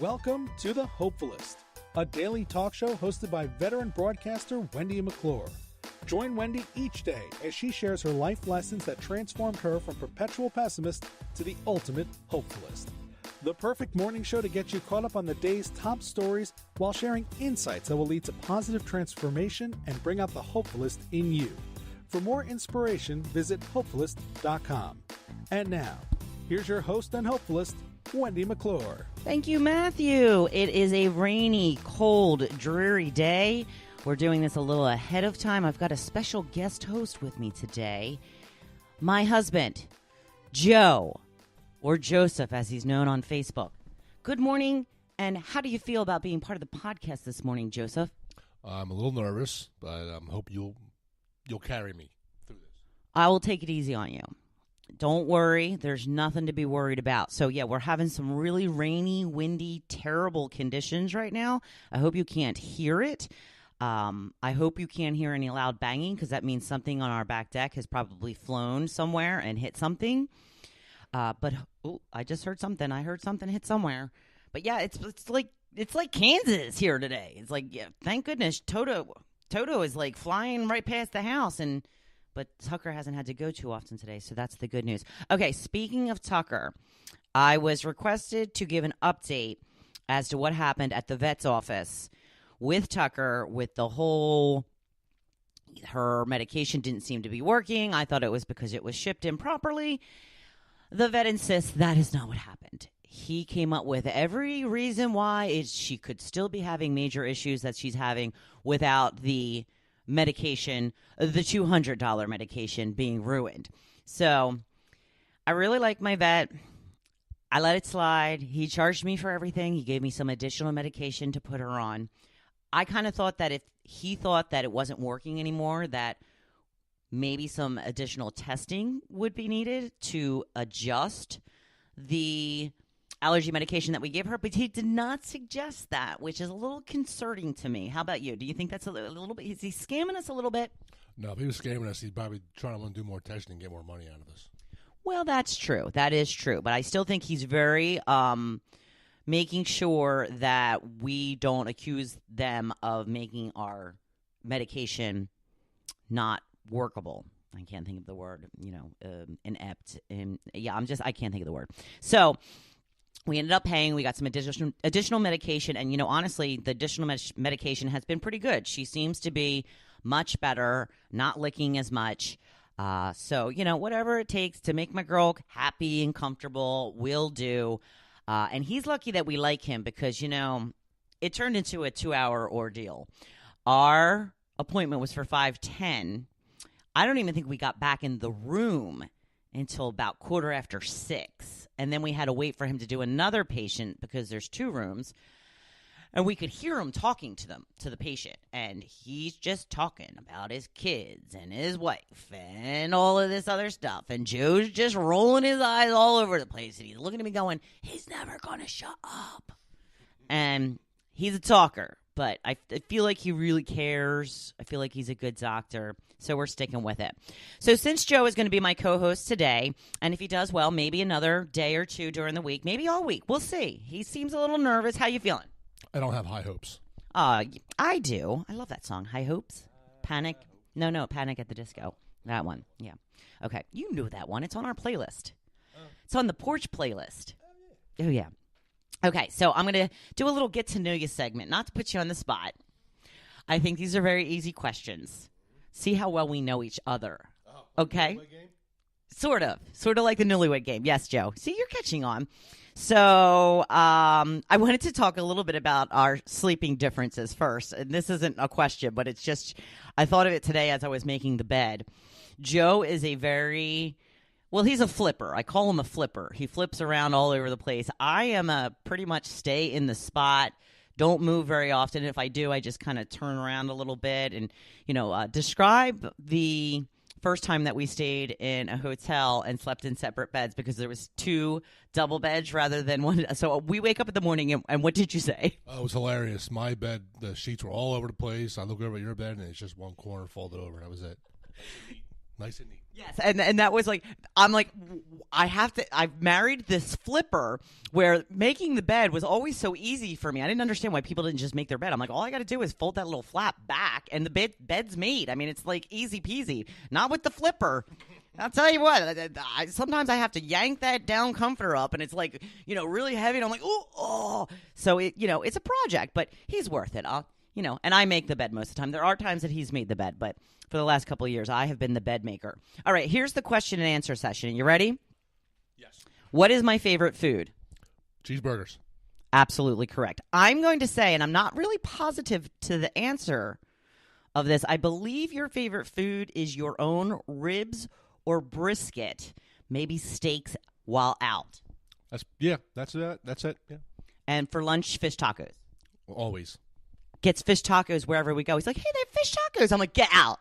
Welcome to the Hopefulist, a daily talk show hosted by veteran broadcaster Wendy McClure. Join Wendy each day as she shares her life lessons that transformed her from perpetual pessimist to the ultimate hopefulist. The perfect morning show to get you caught up on the day's top stories while sharing insights that will lead to positive transformation and bring out the hopefulist in you. For more inspiration, visit hopefulist.com. And now, here's your host and hopefulist, Wendy McClure. Thank you, Matthew. It is a rainy, cold, dreary day. We're doing this a little ahead of time. I've got a special guest host with me today. My husband, Joe, or Joseph, as he's known on Facebook. Good morning, and how do you feel about being part of the podcast this morning, Joseph? I'm a little nervous, but I hope you'll carry me through this. I will take it easy on you. Don't worry. There's nothing to be worried about. So, yeah, we're having some really rainy, windy, terrible conditions right now. I hope you can't hear it. I hope you can't hear any loud banging because that means something on our back deck has probably flown somewhere and hit something. But I just heard something. I heard something hit somewhere. But, yeah, it's like Kansas here today. It's like, yeah, thank goodness Toto is like flying right past the house, but Tucker hasn't had to go too often today, so that's the good news. Okay, speaking of Tucker, I was requested to give an update as to what happened at the vet's office with Tucker with the whole, her medication didn't seem to be working. I thought it was because it was shipped improperly. The vet insists that is not what happened. He came up with every reason why she could still be having major issues that she's having without the medication, the $200 medication being ruined. So I really like my vet. I let it slide. He charged me for everything. He gave me some additional medication to put her on. I kind of thought that if he thought that it wasn't working anymore, that maybe some additional testing would be needed to adjust the allergy medication that we give her, but he did not suggest that, which is a little concerning to me. How about you? Do you think that's a little bit, is he scamming us a little bit? No, if he was scamming us, he's probably trying to do more testing and get more money out of us. Well, that's true. That is true. But I still think he's very making sure that we don't accuse them of making our medication not workable. I can't think of the word, inept. I can't think of the word. So we ended up paying. We got some additional medication. And, honestly, the additional medication has been pretty good. She seems to be much better, not licking as much. So, whatever it takes to make my girl happy and comfortable, we'll do. And he's lucky that we like him because, it turned into a 2-hour ordeal. Our appointment was for 5:10. I don't even think we got back in the room until about 6:15. And then we had to wait for him to do another patient because there's 2 rooms. And we could hear him talking to the patient. And he's just talking about his kids and his wife and all of this other stuff. And Joe's just rolling his eyes all over the place. And he's looking at me going, he's never going to shut up. And he's a talker. But I feel like he really cares. I feel like he's a good doctor. So we're sticking with it. So since Joe is going to be my co-host today, and if he does well, maybe another day or two during the week, maybe all week. We'll see. He seems a little nervous. How you feeling? I don't have high hopes. I do. I love that song. High Hopes? Panic? No, Panic at the Disco. That one. Yeah. Okay. You knew that one. It's on our playlist. It's on the porch playlist. Oh, yeah. Okay, so I'm going to do a little get-to-know-you segment, not to put you on the spot. I think these are very easy questions. See how well we know each other. Okay? Sort of like the Newlywed Game. Yes, Joe. See, you're catching on. So I wanted to talk a little bit about our sleeping differences first. And this isn't a question, but it's just I thought of it today as I was making the bed. Joe is he's a flipper. I call him a flipper. He flips around all over the place. I am a pretty much stay in the spot, don't move very often. If I do, I just kind of turn around a little bit. And, describe the first time that we stayed in a hotel and slept in separate beds because there was 2 double beds rather than one. So we wake up in the morning, and what did you say? Oh, it was hilarious. My bed, the sheets were all over the place. I look over at your bed, and it's just one corner folded over. That was it. Nice and neat. Yes, and that was like, I'm like, I've married this flipper where making the bed was always so easy for me. I didn't understand why people didn't just make their bed. I'm like, all I got to do is fold that little flap back and the bed's made. I mean, it's like easy peasy. Not with the flipper. I'll tell you what, sometimes I have to yank that down comforter up and it's like, really heavy. And I'm like, oh. So, it's a project, but he's worth it. And I make the bed most of the time. There are times that he's made the bed, but for the last couple of years, I have been the bed maker. All right, here's the question and answer session. You ready? Yes. What is my favorite food? Cheeseburgers. Absolutely correct. I'm going to say, and I'm not really positive to the answer of this, I believe your favorite food is your own ribs or brisket, maybe steaks while out. That's it. Yeah. And for lunch, fish tacos. Always. Gets fish tacos wherever we go. He's like, hey, they have fish tacos. I'm like, get out.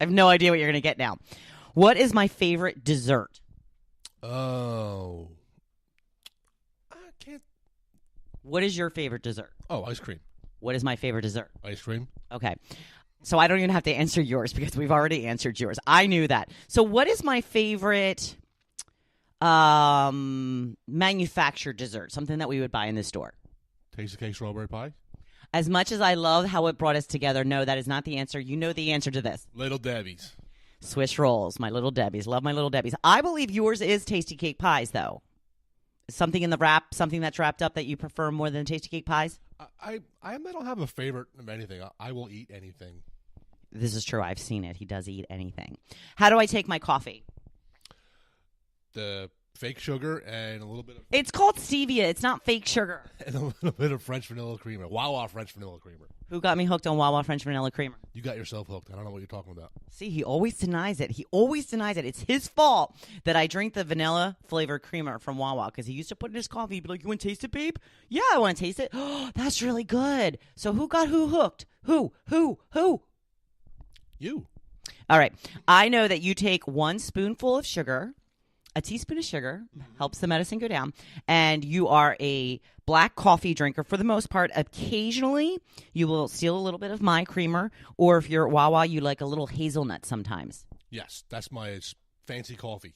I have no idea what you're going to get now. What is my favorite dessert? Oh. I can't. What is your favorite dessert? Oh, ice cream. What is my favorite dessert? Ice cream. Okay. So I don't even have to answer yours because we've already answered yours. I knew that. So what is my favorite manufactured dessert? Something that we would buy in the store. Tasty cake strawberry pie. As much as I love how it brought us together, no, that is not the answer. You know the answer to this. Little Debbie's. Swiss rolls, my Little Debbie's. Love my Little Debbie's. I believe yours is tasty cake pies, though. Something in the wrap, something that's wrapped up that you prefer more than tasty cake pies? I don't have a favorite of anything. I will eat anything. This is true. I've seen it. He does eat anything. How do I take my coffee? The fake sugar and a little bit of... It's called stevia. It's not fake sugar. And a little bit of French vanilla creamer. Wawa French vanilla creamer. Who got me hooked on Wawa French vanilla creamer? You got yourself hooked. I don't know what you're talking about. See, he always denies it. It's his fault that I drink the vanilla flavored creamer from Wawa because he used to put in his coffee. He'd be like, you want to taste it, babe? Yeah, I want to taste it. Oh, that's really good. So who got who hooked? Who? You. All right. I know that you take 1 spoonful of sugar, a teaspoon of sugar, helps the medicine go down, and you are a black coffee drinker for the most part. Occasionally, you will steal a little bit of my creamer, or if you're at Wawa, you like a little hazelnut sometimes. Yes, that's my fancy coffee.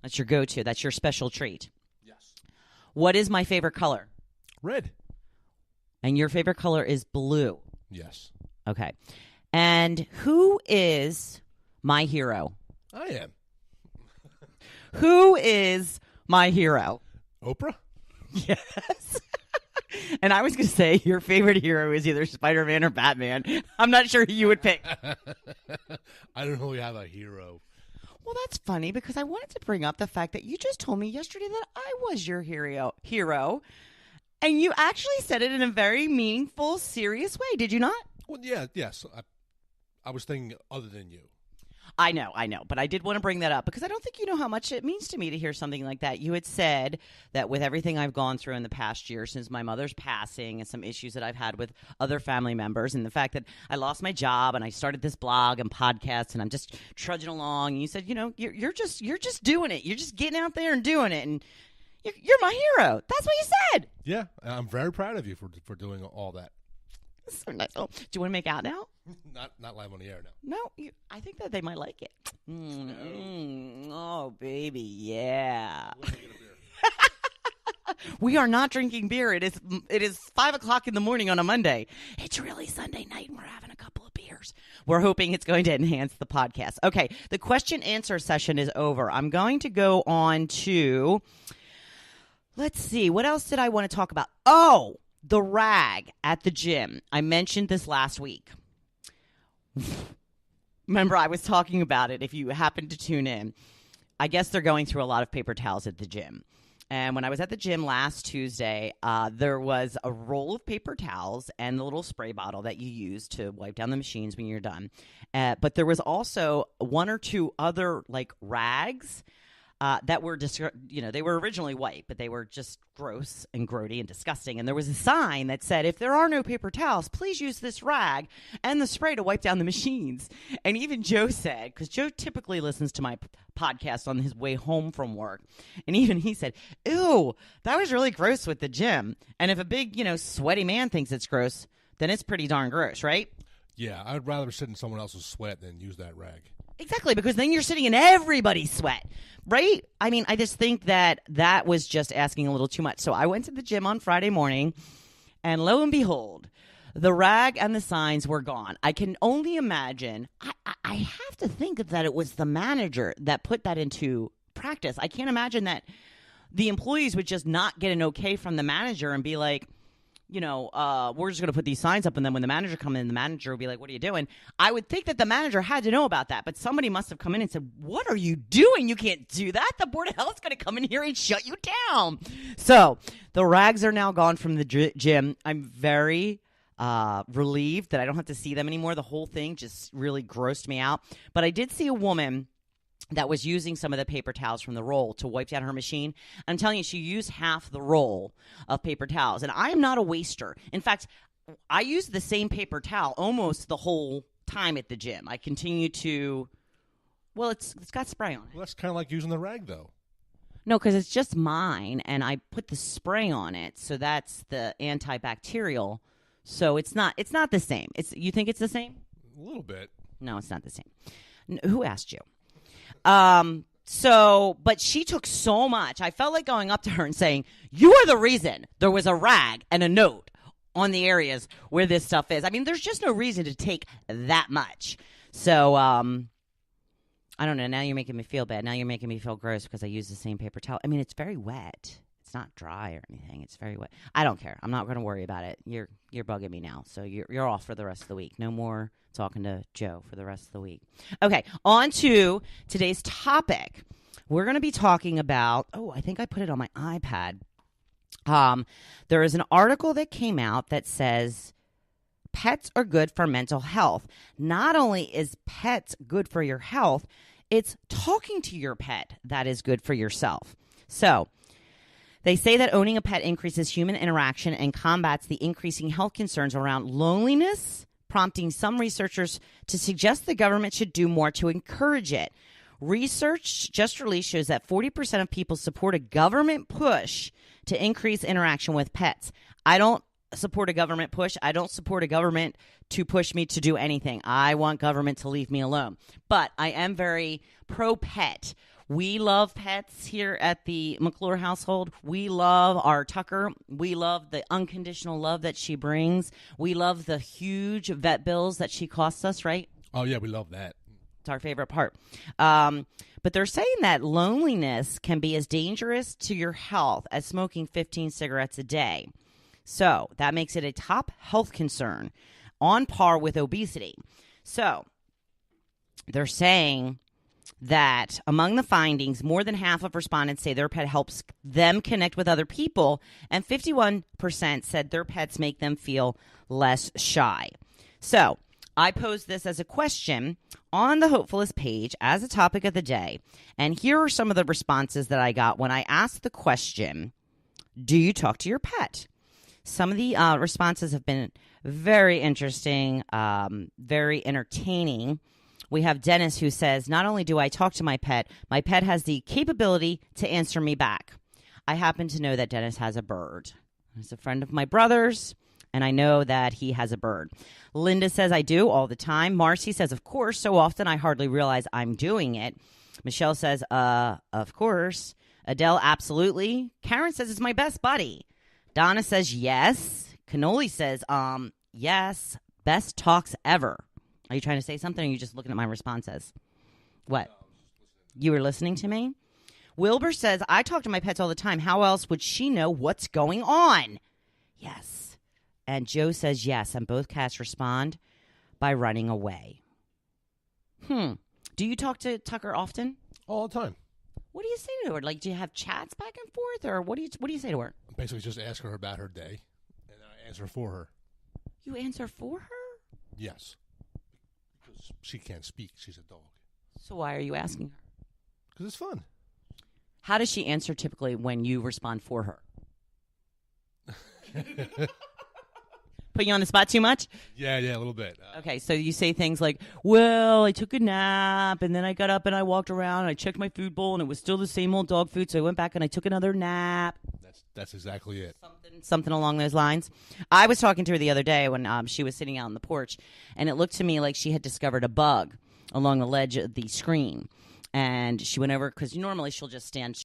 That's your go-to. That's your special treat. Yes. What is my favorite color? Red. And your favorite color is blue. Yes. Okay. And who is my hero? I am. Who is my hero? Oprah? Yes. And I was going to say your favorite hero is either Spider-Man or Batman. I'm not sure who you would pick. I don't really have a hero. Well, that's funny because I wanted to bring up the fact that you just told me yesterday that I was your hero. And you actually said it in a very meaningful, serious way. Did you not? Well, yeah, yes. I was thinking other than you. I know. But I did want to bring that up because I don't think you know how much it means to me to hear something like that. You had said that with everything I've gone through in the past year since my mother's passing and some issues that I've had with other family members and the fact that I lost my job and I started this blog and podcast and I'm just trudging along. And you said, you're just doing it. You're just getting out there and doing it. And you're my hero. That's what you said. Yeah, I'm very proud of you for doing all that. So nice. Oh, do you want to make out now? Not live on the air now. No, I think that they might like it. Oh, baby, yeah. We are not drinking beer. It is 5:00 in the morning on a Monday. It's really Sunday night, and we're having a couple of beers. We're hoping it's going to enhance the podcast. Okay, the question answer session is over. I'm going to go on to. Let's see. What else did I want to talk about? Oh. The rag at the gym. I mentioned this last week. Remember, I was talking about it if you happen to tune in. I guess they're going through a lot of paper towels at the gym. And when I was at the gym last Tuesday, there was a roll of paper towels and the little spray bottle that you use to wipe down the machines when you're done. But there was also 1 or 2 other rags that were, they were originally white, but they were just gross and grody and disgusting. And there was a sign that said, if there are no paper towels, please use this rag and the spray to wipe down the machines. And even Joe said, because Joe typically listens to my podcast on his way home from work, and even he said, ew, that was really gross with the gym. And if a big, sweaty man thinks it's gross, then it's pretty darn gross, right? Yeah, I'd rather sit in someone else's sweat than use that rag. Exactly, because then you're sitting in everybody's sweat, right? I mean, I just think that was just asking a little too much. So I went to the gym on Friday morning, and lo and behold, the rag and the signs were gone. I can only imagine. I have to think that it was the manager that put that into practice. I can't imagine that the employees would just not get an okay from the manager and be like, we're just going to put these signs up, and then when the manager comes in, the manager will be like, what are you doing? I would think that the manager had to know about that, but somebody must have come in and said, what are you doing? You can't do that. The Board of Health is going to come in here and shut you down. So the rags are now gone from the gym. I'm very relieved that I don't have to see them anymore. The whole thing just really grossed me out. But I did see a woman that was using some of the paper towels from the roll to wipe down her machine. I'm telling you, she used half the roll of paper towels. And I am not a waster. In fact, I use the same paper towel almost the whole time at the gym. I continue to, it's got spray on it. Well, that's kind of like using the rag, though. No, because it's just mine, and I put the spray on it, so that's the antibacterial. So it's not the same. You think it's the same? A little bit. No, it's not the same. Who asked you? But she took so much. I felt like going up to her and saying, you are the reason there was a rag and a note on the areas where this stuff is. I mean, there's just no reason to take that much. So, I don't know. Now you're making me feel bad. Now you're making me feel gross because I use the same paper towel. I mean, it's very wet. It's not dry or anything. It's very wet. I don't care. I'm not going to worry about it. You're bugging me now. So you're off for the rest of the week. No more talking to Joe for the rest of the week. Okay, on to today's topic. We're going to be talking about, I think I put it on my iPad. There is an article that came out that says pets are good for mental health. Not only is pets good for your health, it's talking to your pet that is good for yourself. So they say that owning a pet increases human interaction and combats the increasing health concerns around loneliness, prompting some researchers to suggest the government should do more to encourage it. Research just released shows that 40% of people support a government push to increase interaction with pets. I don't support a government push. I don't support a government to push me to do anything. I want government to leave me alone. But I am very pro-pet. We love pets here at the McClure household. We love our Tucker. We love the unconditional love that she brings. We love the huge vet bills that she costs us, right? Oh, yeah, we love that. It's our favorite part. But they're saying that loneliness can be as dangerous to your health as smoking 15 cigarettes a day. So that makes it a top health concern on par with obesity. So they're saying that among the findings, more than half of respondents say their pet helps them connect with other people, and 51% said their pets make them feel less shy. So I posed this as a question on the Hopefulist page as a topic of the day, and here are some of the responses that I got when I asked the question, do you talk to your pet? Some of the responses have been very interesting, very entertaining. We have Dennis who says, not only do I talk to my pet has the capability to answer me back. I happen to know that Dennis has a bird. He's a friend of my brother's, and I know that he has a bird. Linda says, I do all the time. Marcy says, of course, so often I hardly realize I'm doing it. Michelle says, of course. Adele, absolutely. Karen says, it's my best buddy. Donna says, yes. Cannoli says, yes. Best talks ever. Are you trying to say something, or are you just looking at my responses? What? You were listening to me? Wilbur says, I talk to my pets all the time. How else would she know what's going on? Yes. And Joe says, yes. And both cats respond by running away. Do you talk to Tucker often? All the time. What do you say to her? Like, do you have chats back and forth, or what do you say to her? Basically, just ask her about her day, and then I answer for her. You answer for her? Yes. Because she can't speak. She's a dog. So why are you asking her? Because it's fun. How does she answer typically when you respond for her? Put you on the spot too much? Yeah, a little bit. Okay, so you say things like, well, I took a nap, and then I got up and I walked around, and I checked my food bowl, and it was still the same old dog food, so I went back and I took another nap. That's exactly it. Something along those lines. I was talking to her the other day when she was sitting out on the porch, and it looked to me like she had discovered a bug. along the ledge of the screen. And she went over, because normally she'll just stand